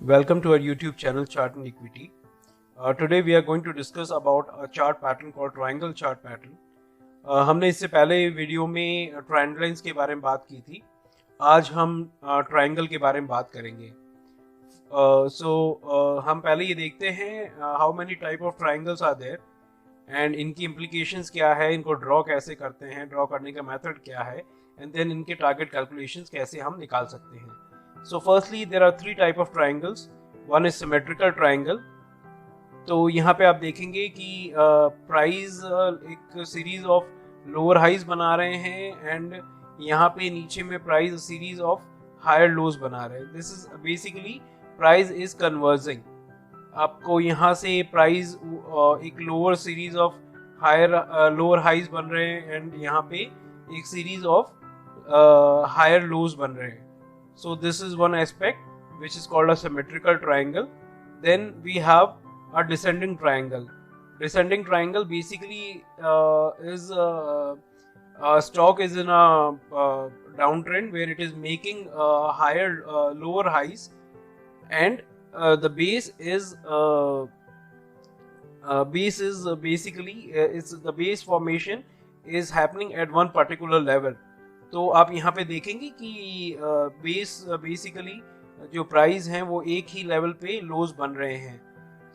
Welcome to our YouTube channel Chart and Equity. Today we are going to discuss about a chart pattern called triangle chart pattern. हमने इससे पहले video में trend lines के बारे में बात की थी. आज हम ट्रायंगल के बारे में बात करेंगे. हम पहले ये देखते हैं how many type of triangles are there and इनकी इम्प्लीकेशंस क्या है, इनको ड्रॉ कैसे करते हैं, ड्रॉ करने का मेथड क्या है, एंड देन इनके टारगेट कैलकुलेशंस कैसे हम निकाल सकते हैं. So firstly, there are three type of triangles. One is symmetrical triangle. तो यहाँ पे आप देखेंगे कि प्राइस एक सीरीज ऑफ लोअर हाइज बना रहे हैं एंड यहाँ पे नीचे में price series of higher lows बना रहे हैं. This is basically price is converging. आपको यहाँ से प्राइस एक lower series of higher lower highs बन रहे हैं एंड यहाँ पे एक सीरीज ऑफ हायर लोज बन रहे हैं. So this is one aspect which is called a symmetrical triangle. Then we have a descending triangle. Descending triangle basically is stock is in a downtrend where it is making higher lower highs and the base is basically it's the base formation is happening at one particular level. तो आप यहाँ पे देखेंगे कि basically जो price हैं वो एक ही लेवल पे लोज बन रहे हैं.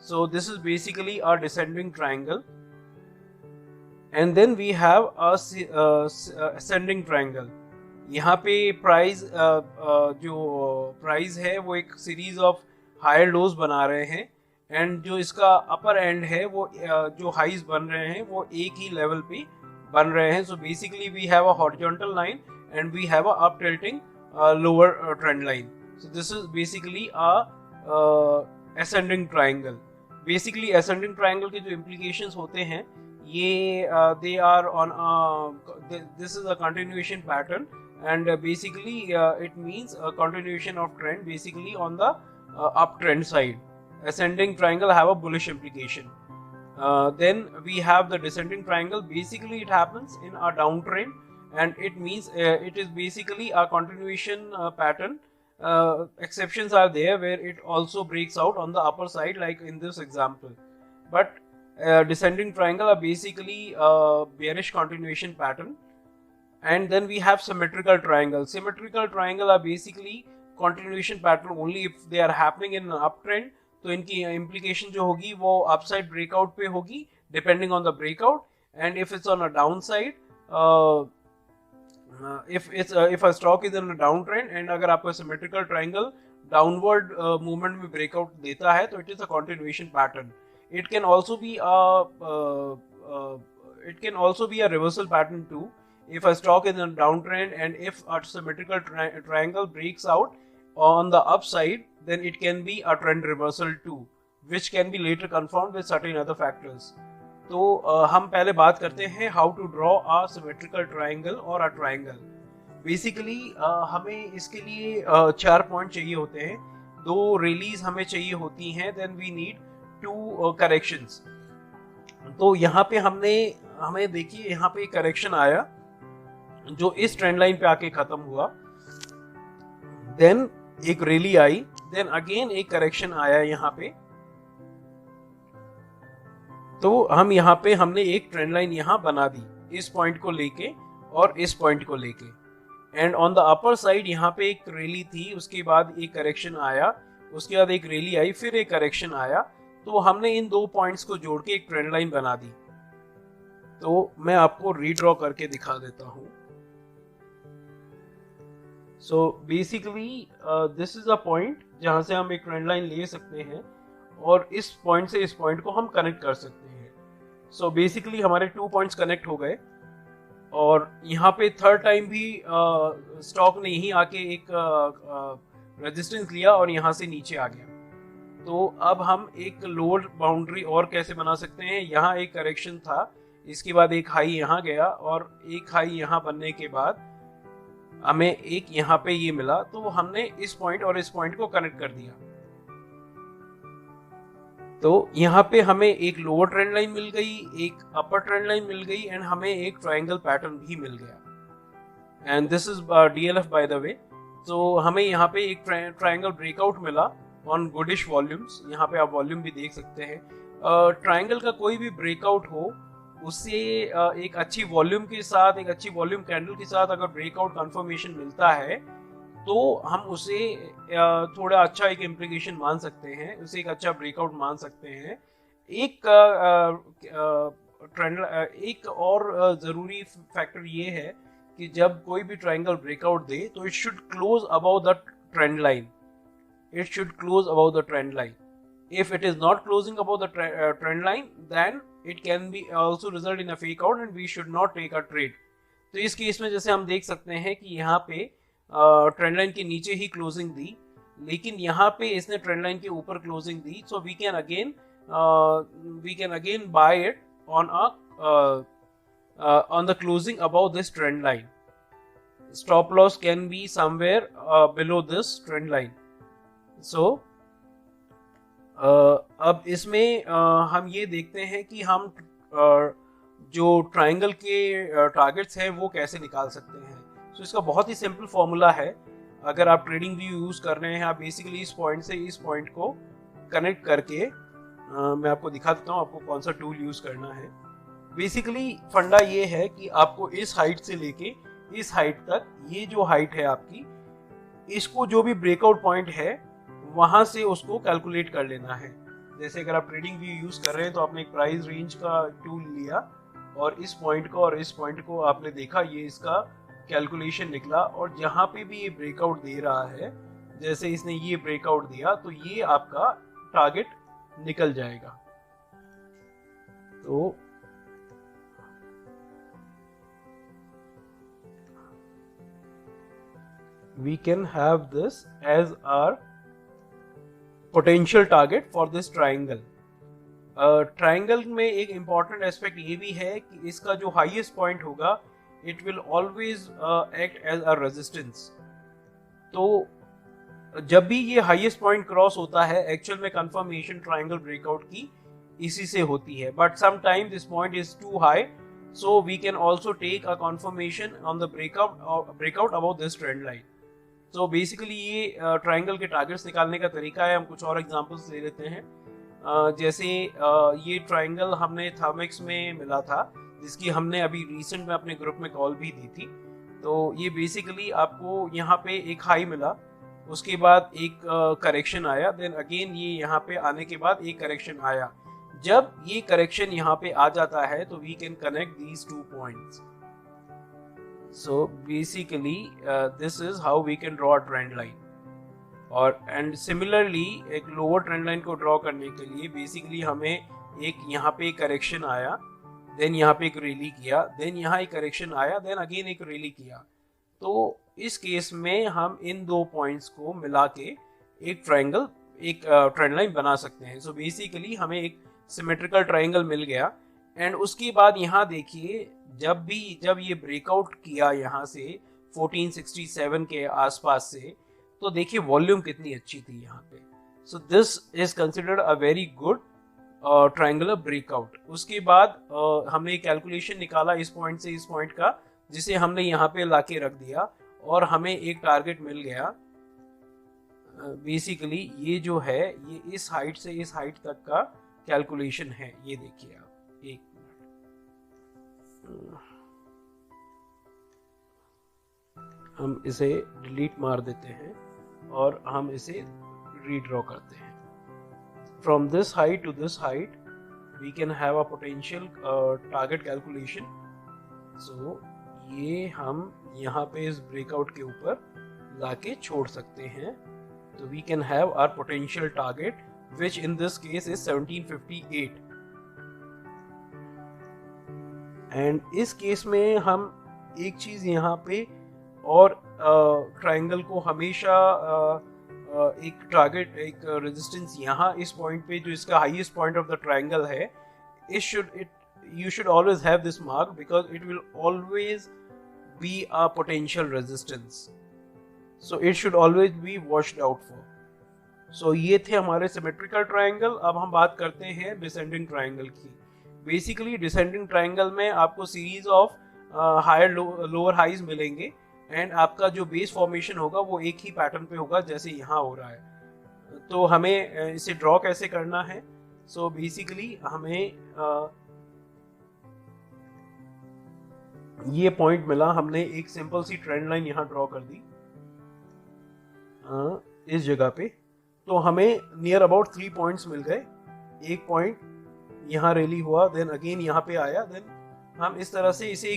So this is basically a descending triangle. And then we have a ascending triangle. यहाँ पे प्राइस जो प्राइस है वो एक सीरीज ऑफ हायर लोज बना रहे हैं एंड जो इसका अपर एंड है वो जो हाइज बन रहे हैं वो एक ही लेवल पे बन रहे हैं. So basically we have a horizontal line and we have a up tilting lower trend line. So this is basically a ascending triangle. Basically ascending triangle के जो इम्प्लीकेशंस होते हैं ये they are on this is a continuation pattern and basically it means a continuation of trend basically on the up trend side. Ascending triangle have a bullish implication. Then we have the descending triangle. Basically it happens in a downtrend and it means it is basically a continuation pattern. Exceptions are there where it also breaks out on the upper side like in this example, but descending triangle are basically a bearish continuation pattern. And then we have symmetrical triangle. Symmetrical triangle are basically continuation pattern only if they are happening in an uptrend. तो इनकी implication जो होगी वो upside breakout पे होगी depending on the breakout. And if it's on a down side if a stock is in a down trend and अगर आपका symmetrical triangle downward movement में ब्रेकआउट देता है तो it is a continuation pattern. It can also be a reversal pattern too. If a stock is in a downtrend and if a symmetrical triangle breaks out on the upside, then it can be a trend reversal too, which can be later confirmed with certain other factors. तो हम पहले बात करते हैं how to draw a symmetrical triangle or a triangle. Basically हमें इसके लिए चार पॉइंट चाहिए होते हैं. दो रेलीज हमें चाहिए होती हैं. Then we need two corrections. तो यहाँ पे हमें देखिए यहाँ पे एक करेक्शन आया जो इस ट्रेंड लाइन पे आके खत्म हुआ. देन एक रैली आई. देन अगेन एक करेक्शन आया यहाँ पे. तो हम यहाँ पे हमने एक ट्रेंड लाइन यहाँ बना दी इस पॉइंट को लेके और इस पॉइंट को लेके. And on the upper side यहाँ पे एक रैली थी. उसके बाद एक करेक्शन आया. उसके बाद एक रैली आई. फिर एक करेक्शन आया. तो हमने इन दो पॉइंट्स को जोड़ के एक ट्रेंड लाइन बना दी. तो मैं आपको रीड्रॉ करके दिखा देता हूँ. So basically this is a point जहाँ से हम एक ट्रेंड लाइन ले सकते हैं और इस पॉइंट से इस पॉइंट को हम कनेक्ट कर सकते हैं. So basically हमारे 2 पॉइंट्स कनेक्ट हो गए और यहाँ पे थर्ड टाइम भी स्टॉक ने यहीं आके एक रेजिस्टेंस लिया और यहाँ से नीचे आ गया. तो अब हम एक लोअर बाउंड्री और कैसे बना सकते हैं. यहाँ एक करेक्शन था. इसके बाद एक हाई यहाँ गया और एक हाई यहाँ बनने के बाद हमें एक यहाँ पे ये मिला. तो हमने इस पॉइंट और इस पॉइंट को कनेक्ट कर दिया. तो यहाँ पे हमें एक लोअर ट्रेंड लाइन मिल गई, एक अपर ट्रेंड लाइन मिल गई एंड हमें एक ट्रायंगल पैटर्न भी मिल गया. And this is DLF by the way. तो हमें यहाँ पे एक ट्रायंगल ब्रेकआउट मिला ऑन गुडिश वॉल्यूम्स। यहाँ पे आप वॉल्यूम भी देख सकते हैं। ट्राइंगल का कोई भी ब्रेकआउट हो, उससे एक अच्छी वॉल्यूम के साथ, एक अच्छी वॉल्यूम कैंडल के साथ अगर ब्रेकआउट कंफर्मेशन मिलता है तो हम उसे थोड़ा अच्छा एक इम्प्लीकेशन मान सकते हैं, उसे एक अच्छा ब्रेकआउट मान सकते हैं। एक ट्रेंड एक और ज़रूरी फैक्टर ये है कि जब कोई भी ट्रायंगल ब्रेकआउट दे तो it should close about the trend line, it should close above the trend line. If it is not closing above the trend line, then it can be also result in a fake out and we should not take a trade. तो इस case में जैसे हम देख सकते हैं कि यहाँ पे ट्रेंड लाइन के नीचे ही क्लोजिंग दी, लेकिन यहाँ पे इसने ट्रेंड लाइन के ऊपर क्लोजिंग दी, so we can again buy it on the closing above this trend line. Stop loss can be somewhere below this trend line. So अब इसमें हम ये देखते हैं कि हम जो ट्रायंगल के टारगेट्स हैं वो कैसे निकाल सकते हैं। So इसका बहुत ही सिंपल फॉर्मूला है। अगर आप ट्रेडिंग व्यू यूज़ कर रहे हैं, आप बेसिकली इस पॉइंट से इस पॉइंट को कनेक्ट करके मैं आपको दिखा देता हूँ आपको कौन सा टूल यूज़ करना है। बेसिकली फंडा ये है कि आपको इस हाइट से लेके इस हाइट तक, ये जो हाइट है आपकी, इसको जो भी ब्रेकआउट पॉइंट है वहां से उसको कैलकुलेट कर लेना है। जैसे अगर आप ट्रेडिंग व्यू यूज कर रहे हैं तो आपने एक प्राइस रेंज का टूल लिया और इस पॉइंट को और इस पॉइंट को आपने देखा, ये इसका कैलकुलेशन निकला, और जहां पे भी ये ब्रेकआउट दे रहा है, जैसे इसने ये ब्रेकआउट दिया तो ये आपका टारगेट निकल जाएगा। तो we can have this as our potential target for this triangle. Triangle में एक important एस्पेक्ट ये भी है कि इसका जो हाईएस्ट पॉइंट होगा it will always act as a resistance. तो जब भी ये हाईएस्ट पॉइंट क्रॉस होता है, एक्चुअल में कंफर्मेशन ट्राइंगल ब्रेकआउट की इसी से होती है, but sometime this point is too high, so we can also take a confirmation on the breakout above this trend line. तो बेसिकली ये ट्रायंगल के टारगेट्स निकालने का तरीका है। हम कुछ और एग्जांपल्स ले लेते हैं। जैसे ये ट्रायंगल हमने थर्मेक्स में मिला था, जिसकी हमने अभी रिसेंट में अपने ग्रुप में कॉल भी दी थी। तो ये बेसिकली आपको यहाँ पे एक हाई मिला, उसके बाद एक करेक्शन आया, देन अगेन ये यहाँ पे आने के बाद एक करेक्शन आया। जब ये करेक्शन यहाँ पे आ जाता है तो we can connect these 2 points. So basically this is how we can draw a trend line. और and similarly एक lower trend line को draw करने के लिए basically हमें एक यहाँ पे करेक्शन आया, then यहाँ पे एक रैली किया, then यहाँ एक करेक्शन आया, then again एक रैली किया। तो इस केस में हम इन 2 पॉइंट्स को मिला के एक ट्रायंगल, एक ट्रेंड लाइन बना सकते हैं। So basically हमें एक सिमेट्रिकल ट्रायंगल मिल गया। एंड उसके बाद यहाँ देखिए, जब ये ब्रेकआउट किया यहाँ से 1467 के आसपास से, तो देखिए वॉल्यूम कितनी अच्छी थी यहाँ पे। सो this is considered a very good triangular breakout. उसके बाद हमने कैलकुलेशन निकाला इस पॉइंट से इस पॉइंट का, जिसे हमने यहाँ पे लाके रख दिया और हमें एक टारगेट मिल गया। बेसिकली ये जो है ये इस हाइट से इस हाइट तक का कैलकुलेशन है। ये देखिए आप, एक हम इसे डिलीट मार देते हैं और हम इसे रीड्रॉ करते हैं। From this height to this height we can have a potential target calculation. So ये हम यहाँ पे इस ब्रेकआउट के ऊपर लाके छोड़ सकते हैं। तो we can have our potential target which in this case is 1758. And इस केस में हम एक चीज यहाँ पे और ट्रायंगल को हमेशा एक टारगेट, एक रेजिस्टेंस यहाँ इस पॉइंट पे जो इसका highest point of the triangle है, you should always have this mark because it will always be a potential resistance, so it should always be watched out for. So ये थे हमारे सिमेट्रिकल ट्रायंगल। अब हम बात करते हैं डिसेंडिंग ट्रायंगल की। बेसिकली डिसेंडिंग ट्रायंगल में आपको series of higher lower highs मिलेंगे एंड आपका जो बेस फॉर्मेशन होगा वो एक ही पैटर्न पे होगा जैसे यहाँ हो रहा है। तो हमें इसे ड्रॉ कैसे करना है? सो बेसिकली हमें ये पॉइंट मिला, हमने एक सिंपल सी ट्रेंड लाइन यहाँ ड्रॉ कर दी इस जगह पे। तो हमें नियर अबाउट 3 पॉइंट्स मिल गए। एक पॉइंट यहाँ रैली हुआ, देन अगेन यहाँ पे आया, देन हम इस तरह से इसे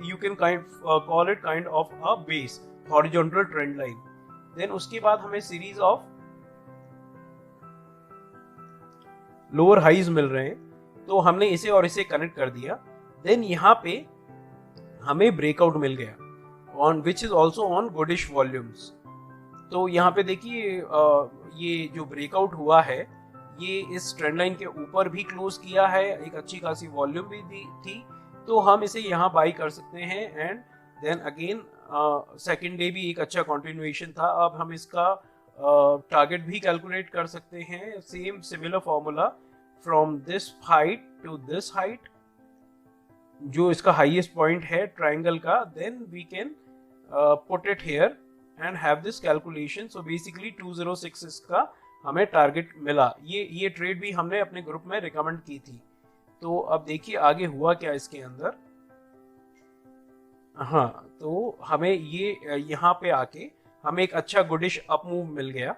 you can call it kind of a base, horizontal trend line. Then उसके बाद हमें सीरीज ऑफ लोअर हाइज मिल रहे हैं, तो हमने इसे और इसे कनेक्ट कर दिया। देन यहाँ पे हमें ब्रेकआउट मिल गया on which is also on goodish volumes. तो यहाँ पे देखिए ये जो ब्रेकआउट हुआ है ये इस ट्रेंड लाइन के ऊपर भी क्लोज किया है, एक अच्छी खासी वॉल्यूम भी दी थी, तो हम इसे यहाँ बाई कर सकते हैं। And then again second day भी एक अच्छा कंटिन्यूएशन था। अब हम इसका टारगेट भी कैलकुलेट कर सकते हैं, same similar formula from this height to this height, जो इसका हाईएस्ट पॉइंट है ट्राइंगल का, then we can put it here and have this calculation. So basically 206 इसका हमें टारगेट मिला। ये ट्रेड भी हमने अपने ग्रुप में रिकमेंड की थी। तो अब देखिए आगे हुआ क्या इसके अंदर। हाँ, तो हमें ये यहाँ पे आके हमें एक अच्छा गुडिश अप मूव मिल गया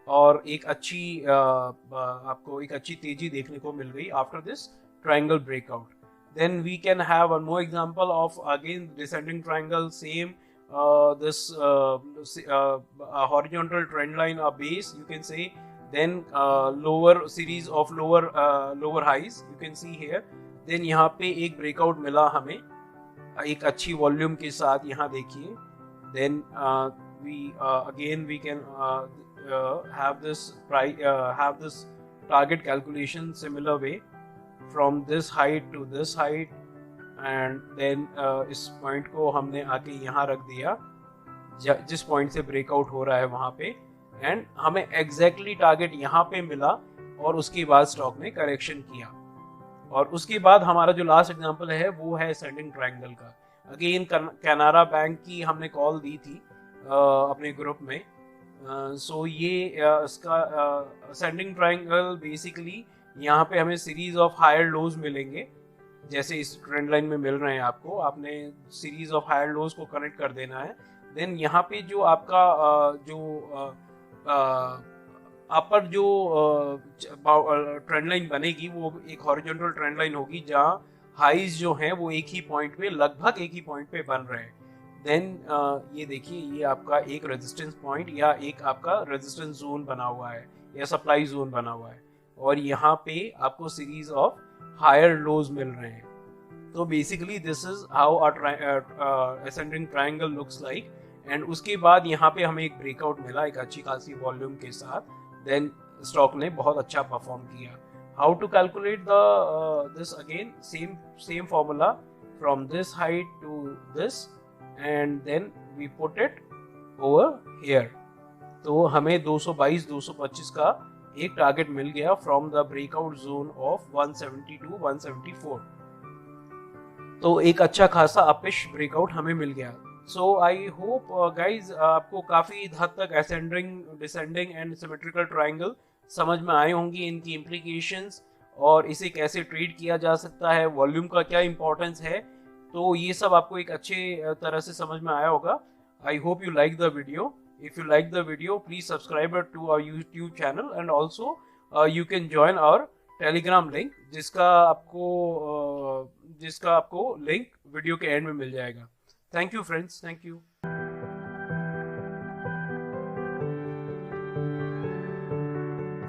और एक अच्छी आपको एक अच्छी तेजी देखने को मिल गई after this triangle breakout. Then we can have one more example of again descending triangle, same this horizontal trend line or base you can say, then lower series of lower highs you can see here। then यहाँ पे एक breakout मिला हमें एक अच्छी volume के साथ, यहाँ देखिए। then again we can have this target calculation similar way from this height to this height, and then इस पॉइंट को हमने आके यहाँ रख दिया जिस पॉइंट से ब्रेकआउट हो रहा है वहाँ पे, एंड हमें एग्जैक्टली टारगेट यहाँ पे मिला और उसके बाद स्टॉक ने करेक्शन किया। और उसके बाद हमारा जो लास्ट एग्जांपल है वो है असेंडिंग ट्रायंगल का। अगेन कैनारा बैंक की हमने कॉल दी थी अपने ग्रुप में। सो ये इसका असेंडिंग ट्रायंगल बेसिकली यहाँ पे हमें सीरीज ऑफ हायर लोज मिलेंगे, जैसे इस ट्रेंड लाइन में मिल रहे हैं आपको। आपने सीरीज ऑफ हायर लोज को कनेक्ट कर देना है। देन यहाँ पे जो आपका अपर जो ट्रेंड लाइन बनेगी वो एक हॉरिजॉन्टल ट्रेंड लाइन होगी, जहाँ हाइज जो हैं वो एक ही पॉइंट पे, लगभग एक ही पॉइंट पे बन रहे हैं। देन ये देखिए ये आपका एक रेजिस्टेंस पॉइंट या एक आपका रेजिस्टेंस जोन बना हुआ है या सप्लाई जोन बना हुआ है, और यहाँ पे आपको सीरीज ऑफ हायर लोज मिल रहे हैं। तो basically this is how ascending triangle looks like. And उसके बाद यहाँ पे हमें एक ब्रेकआउट मिला एक अच्छी खासी वॉल्यूम के साथ, देन स्टॉक ने बहुत अच्छा परफॉर्म किया। How to calculate this again, same formula from this height to this and then we put it over here. तो हमें 222-225 का एक टारगेट मिल गया from the breakout zone of 170 to 174। तो एक अच्छा खासा अपिश ब्रेकआउट हमें मिल गया। सो आई होप गाइज आपको काफी हद तक ascending, descending and symmetrical triangle समझ में आए होंगी, इनकी इम्प्लीकेशंस और इसे कैसे ट्रेड किया जा सकता है, वॉल्यूम का क्या इंपॉर्टेंस है। तो ये सब आपको एक अच्छे तरह से समझ में आया होगा। I hope you like the video. If you like the video, please subscribe to our YouTube channel and also you can join our Telegram link, जिसका आपको लिंक वीडियो के एंड में मिल जाएगा। Thank you friends, thank you।